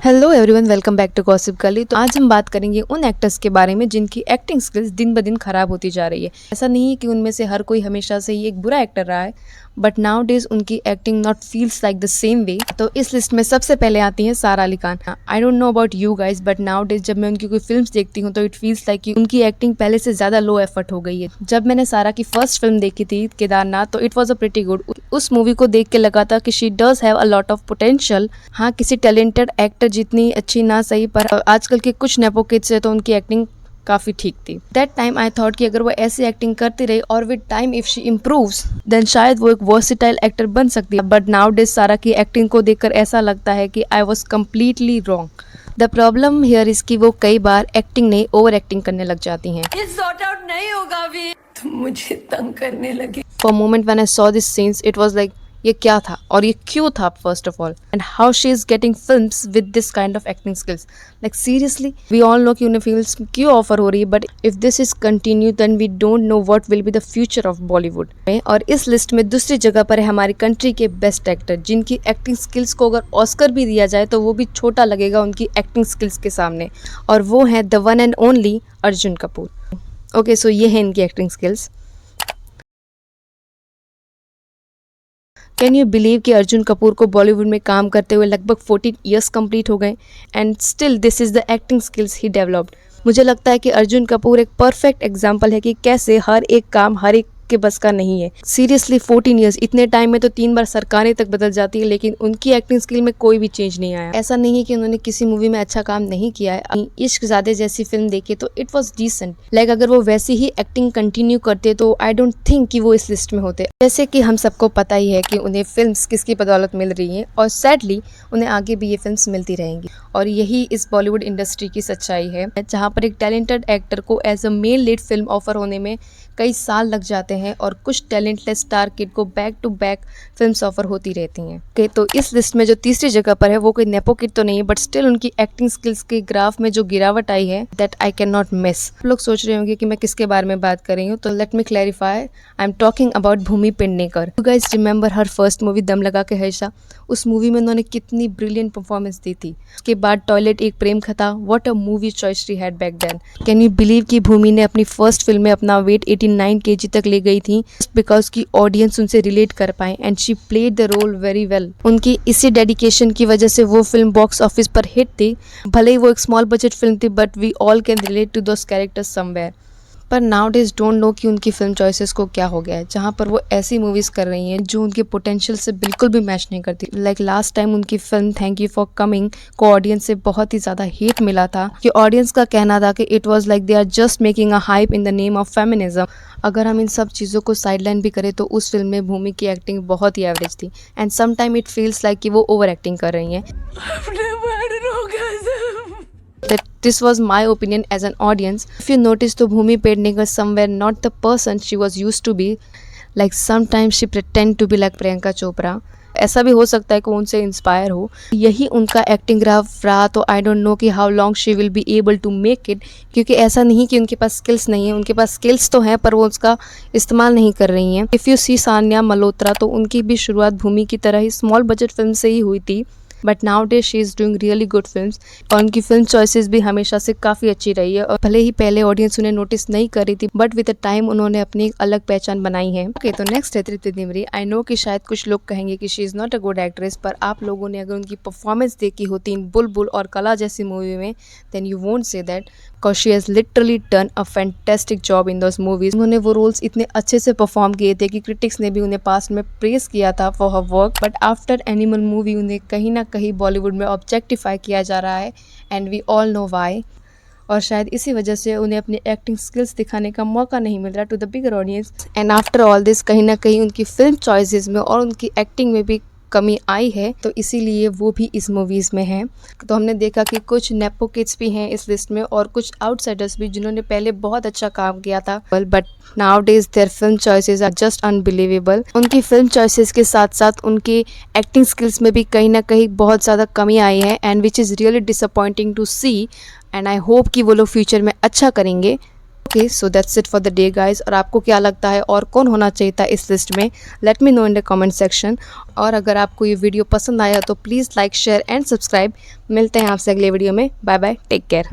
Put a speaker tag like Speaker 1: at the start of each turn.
Speaker 1: Hello everyone, welcome back to Gossip Gali. तो आज हम बात करेंगे उन एक्टर्स के बारे में जिनकी एक्टिंग स्किल्स दिन ब दिन खराब होती जा रही है। ऐसा नहीं है कि उनमें से हर कोई हमेशा से ही एक बुरा एक्टर रहा है, बट नाउ डेज उनकी acting not feels like the same way. तो इस लिस्ट में सबसे पहले आती हैं सारा अली खान। आई don't know about you guys, but now days जब मैं उनकी कोई फिल्म्स देखती हूँ तो इट फील्स लाइक कि उनकी एक्टिंग पहले से ज्यादा लो एफर्ट हो गई है। जब मैंने सारा की फर्स्ट फिल्म देखी थी केदारनाथ, तो it was a pretty good. उस मूवी को देख के लगा था कि she does have a lot of potential. हाँ, किसी टैलेंटेड एक्टर जितनी अच्छी ना सही, पर आजकल के कुछ नेपो किड्स है तो उनकी एक्टिंग काफी ठीक थी। दैट टाइम आई थॉट कि अगर वो ऐसी एक्टिंग करती रही और with time if she improves then शायद वो एक वर्सिटाइल एक्टर बन सकती है। बट नाउ डेज सारा की एक्टिंग को देखकर ऐसा लगता है कि I was completely wrong. The problem here is कि वो कई बार एक्टिंग नहीं ओवर एक्टिंग करने लग जाती हैं।
Speaker 2: ये सॉर्ट आउट नहीं होगा अभी। तुम मुझे तंग करने लगे।
Speaker 1: For moment when I saw this scenes it was like ये क्या था और ये क्यों था first of all, and how she is getting films with this kind of acting skills. Like seriously we all know कि उन्हें फिल्म्स क्यों ऑफर हो रही है, but if this is continue then we don't know what will be the future of Bollywood. और इस list में दूसरी जगह पर है हमारी कंट्री के बेस्ट एक्टर, जिनकी एक्टिंग स्किल्स को अगर ऑस्कर भी दिया जाए तो वो भी छोटा लगेगा उनकी एक्टिंग स्किल्स के सामने, और वो है the one and only Arjun Kapoor. Okay, so ये है इनकी acting skills. Can you believe कि अर्जुन कपूर को बॉलीवुड में काम करते हुए लगभग 14 ईयर्स कंप्लीट हो गए and still this is the acting skills he developed. मुझे लगता है कि अर्जुन कपूर एक परफेक्ट एग्जाम्पल है कि कैसे हर एक काम हर एक के बस का नहीं है। सीरियसली 14 ईयर्स, इतने टाइम में तो 3 बार सरकारें तक बदल जाती है, लेकिन उनकी एक्टिंग स्किल में कोई भी चेंज नहीं आया। ऐसा नहीं है कि उन्होंने किसी मूवी में अच्छा काम नहीं किया है। इश्क ज़ादे जैसी फिल्म देखे तो इट वॉज डिसेंट। लाइक अगर वो वैसी ही एक्टिंग कंटिन्यू करते तो आई डोंट थिंक कि वो इस लिस्ट में होते। जैसे कि हम सबको पता ही है कि उन्हें फिल्म्स किसकी बदौलत मिल रही हैं, और सैडली उन्हें आगे भी ये फिल्म्स मिलती रहेंगी। और यही इस बॉलीवुड इंडस्ट्री की सच्चाई है, जहाँ पर एक टैलेंटेड एक्टर को as a main lead film offer होने में कई साल लग जाते हैं और कुछ टैलेंटलेस स्टार किड को back to back films offer होती रहती हैं। ओके, तो इस लिस्ट में जो तीसरी जगह पर है वो कोई नेपो किड तो नहीं है, बट स्टिल उनकी एक्टिंग स्किल्स के ग्राफ में जो गिरावट आई है that I can not miss. आप लोग सोच रहे होंगे कि मैं किसके बारे में बात कर रही हूँ, तो let me clarify, I am talking about Bhumi Pednekar. You guys remember her first movie Dum Laga के हर्षा। उस मूवी में उन्होंने कितनी ब्रिलियंट परफॉर्मेंस दी थी। उसके बाद toilet Ek Prem Katha, what a movie choice she had back then. Can you believe कि भूमि ने अपनी फर्स्ट फिल्म में अपना वेट 89 kg तक ले गई थी बिकॉज की ऑडियंस उनसे रिलेट कर पाए, and she played the role very well. उनकी इसी डेडिकेशन की वजह से वो फिल्म बॉक्स ऑफिस पर हिट थी। भले ही वो एक स्मॉल बजट फिल्म थी, but we all can relate to those characters somewhere. पर नाउ डेज डोंट नो कि उनकी फिल्म चॉइसेस को क्या हो गया है, जहाँ पर वो ऐसी मूवीज कर रही हैं जो उनके पोटेंशियल से बिल्कुल भी मैच नहीं करती। लाइक लास्ट टाइम उनकी film thank you for coming को ऑडियंस से बहुत ही ज्यादा हेट मिला था, कि ऑडियंस का कहना था कि it was like they are just making a hype in the name of feminism. अगर हम इन सब चीज़ों को साइडलाइन भी करें तो उस फिल्म में भूमि की एक्टिंग बहुत ही एवरेज थी, and some time it feels like कि वो ओवर एक्टिंग कर रही हैं। That this was my opinion as an audience. If you notice, तो भूमि Pednekar somewhere not the person she was used to be. Like sometimes she pretend to be like Priyanka Chopra. ऐसा भी हो सकता है कि वो उनसे इंस्पायर हो। यही उनका एक्टिंग ग्राफ रहा तो आई डोंट नो कि how long she will be able to make it, क्योंकि ऐसा नहीं कि उनके पास स्किल्स नहीं है, उनके पास स्किल्स तो हैं पर वो उसका इस्तेमाल नहीं कर रही हैं। If you see Sanya Malhotra, तो उनकी भी शुरुआत भूमि की तरह ही स्मॉल बजट फिल्म से ही हुई थी, but now day she is doing really good films, और उनकी फिल्म चॉइसेस भी हमेशा से काफ़ी अच्छी रही है। और भले ही पहले ऑडियंस उन्हें नोटिस नहीं कर रही थी, बट विद द टाइम उन्होंने अपनी एक अलग पहचान बनाई है। ओके, तो नेक्स्ट है तृप्ति डिमरी। आई नो कि शायद कुछ लोग कहेंगे कि she is not a good actress, पर आप लोगों ने अगर उनकी परफॉर्मेंस देखी होती इन बुलबुल और कला जैसी मूवी में, then you won't say that, because she has literally done a fantastic job in those movies. उन्होंने वो रोल्स इतने अच्छे से परफॉर्म किए थे कि क्रिटिक्स ने भी उन्हें पास्ट में प्रेस किया था for her work, but after animal movie उन्हें कहीं ना कहीं बॉलीवुड में ऑब्जेक्टिफाई किया जा रहा है, and we all know why. और शायद इसी वजह से उन्हें अपनी एक्टिंग स्किल्स दिखाने का मौका नहीं मिल रहा to the bigger audience. And after all this कहीं ना कहीं उनकी फिल्म चॉइसेस में और उनकी एक्टिंग में भी कमी आई है, तो इसीलिए वो भी इस मूवीज़ में हैं। तो हमने देखा कि कुछ नेपो किड्स भी हैं इस लिस्ट में और कुछ आउटसाइडर्स भी जिन्होंने पहले बहुत अच्छा काम किया था, but nowadays their film choices are just unbelievable. उनकी फिल्म चॉइसेस के साथ साथ उनकी एक्टिंग स्किल्स में भी कहीं ना कहीं बहुत ज़्यादा कमी आई है, and which is really disappointing to see, and I hope कि वो लोग फ्यूचर में अच्छा करेंगे। Okay, so that's it for the day guys. और आपको क्या लगता है और कौन होना चाहिए था इस लिस्ट में? Let me know in the comment section. और अगर आपको ये वीडियो पसंद आया तो please like, share and subscribe. मिलते हैं आपसे अगले वीडियो में। Bye bye, take care.